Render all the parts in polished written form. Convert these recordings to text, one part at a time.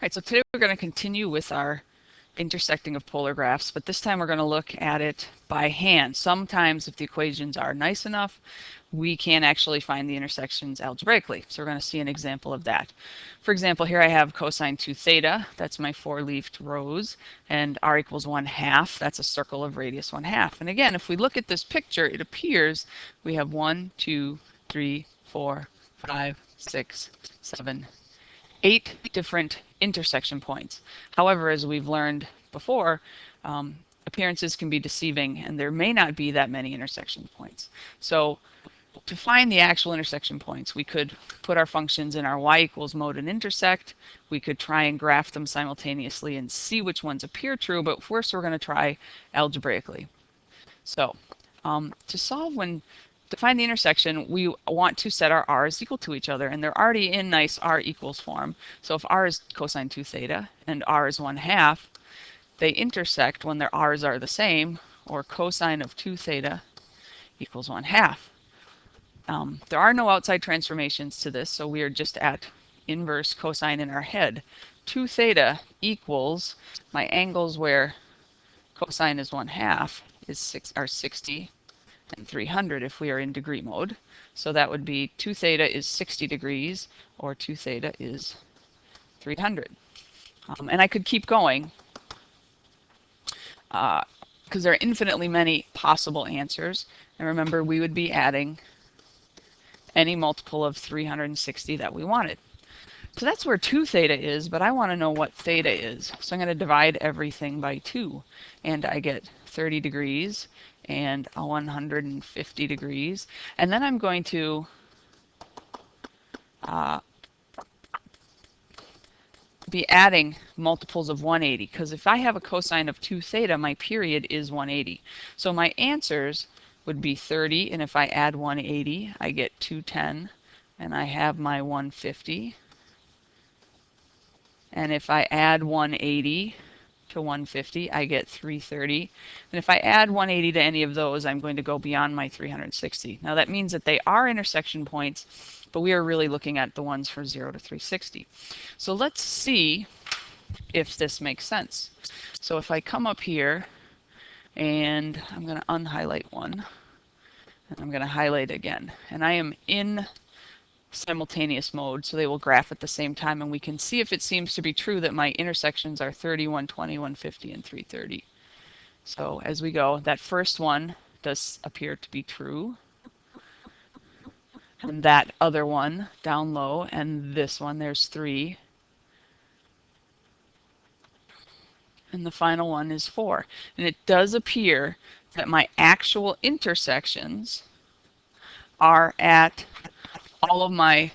right, so today we're going to continue with our intersecting of polar graphs, but this time we're going to look at it by hand. Sometimes if the equations are nice enough, we can actually find the intersections algebraically. So we're going to see an example of that. For example, here I have cosine 2 theta. That's my four-leafed rose. And r equals 1/2. That's a circle of radius 1/2. And again, if we look at this picture, it appears we have 1, 2, 3, 4, 5, 6, 7, 8 different intersection points. However, as we've learned before, appearances can be deceiving and there may not be that many intersection points. So to find the actual intersection points, we could put our functions in our y equals mode and intersect. We could try and graph them simultaneously and see which ones appear true, but first we're going to try algebraically. So to find the intersection, we want to set our r's equal to each other, and they're already in nice r equals form. So if r is cosine 2 theta and r is 1/2, they intersect when their r's are the same, or cosine of 2 theta equals 1/2. There are no outside transformations to this, so we are just at inverse cosine in our head. 2 theta equals my angles where cosine is 1/2 are 60 and 300 if we are in degree mode. So that would be 2 theta is 60 degrees, or 2 theta is 300. And I could keep going because there are infinitely many possible answers. And remember, we would be adding any multiple of 360 that we wanted. So that's where 2 theta is, but I want to know what theta is. So I'm going to divide everything by 2, and I get 30 degrees and 150 degrees. And then I'm going to be adding multiples of 180, because if I have a cosine of 2 theta, my period is 180. So my answers would be 30, and if I add 180, I get 210, and I have my 150. And if I add 180 to 150, I get 330. And if I add 180 to any of those, I'm going to go beyond my 360. Now that means that they are intersection points, but we are really looking at the ones for 0 to 360. So let's see if this makes sense. So if I come up here, and I'm going to unhighlight one, and I'm going to highlight again, and I am in simultaneous mode, so they will graph at the same time, and we can see if it seems to be true that my intersections are 30, 120, 150, and 330. So as we go, that first one does appear to be true, and that other one down low, and this one, there's 3, and the final one is 4. And it does appear that my actual intersections are at all of my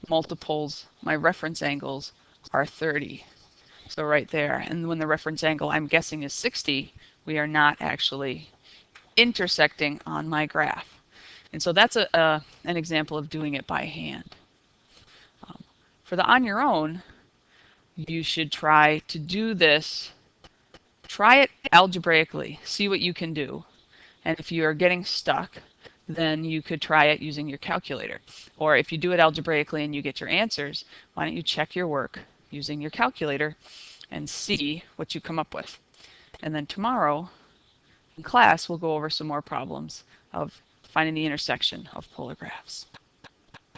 multiples. My reference angles are 30. So right there. And when the reference angle I'm guessing is 60, we are not actually intersecting on my graph. And so that's an example of doing it by hand. For the on your own, you should try to do this. Try it algebraically. See what you can do. And if you are getting stuck, then you could try it using your calculator. Or if you do it algebraically and you get your answers, why don't you check your work using your calculator and see what you come up with. And then tomorrow in class, we'll go over some more problems of finding the intersection of polar graphs.